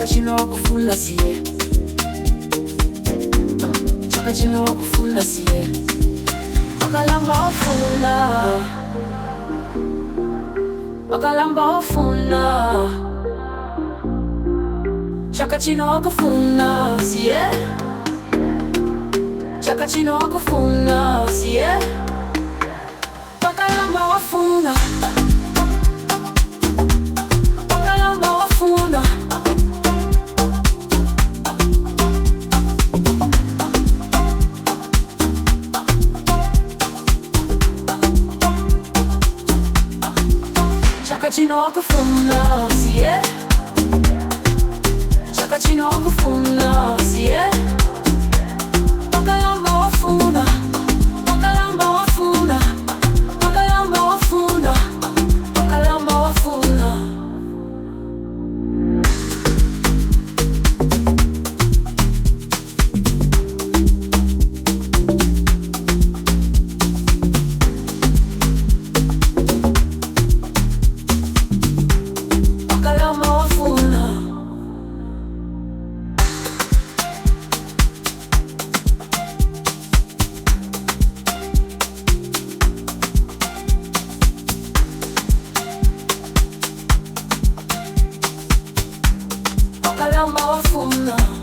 chakachino wakufuna siye, chakachino wakufuna siye, wakalamba wafuna, wakalamba wafuna, chakachino wakufuna siye, chakachino wakufuna siye, wakalamba wafuna, wakalamba wafuna, chakachino wakufuna siye, chakachino wakufuna siye, wakalamba wafuna, wakalamba wafuna, wakalamba wafuna, wakalamba wafuna. Wakalamba wafuna, wakalamba wafuna.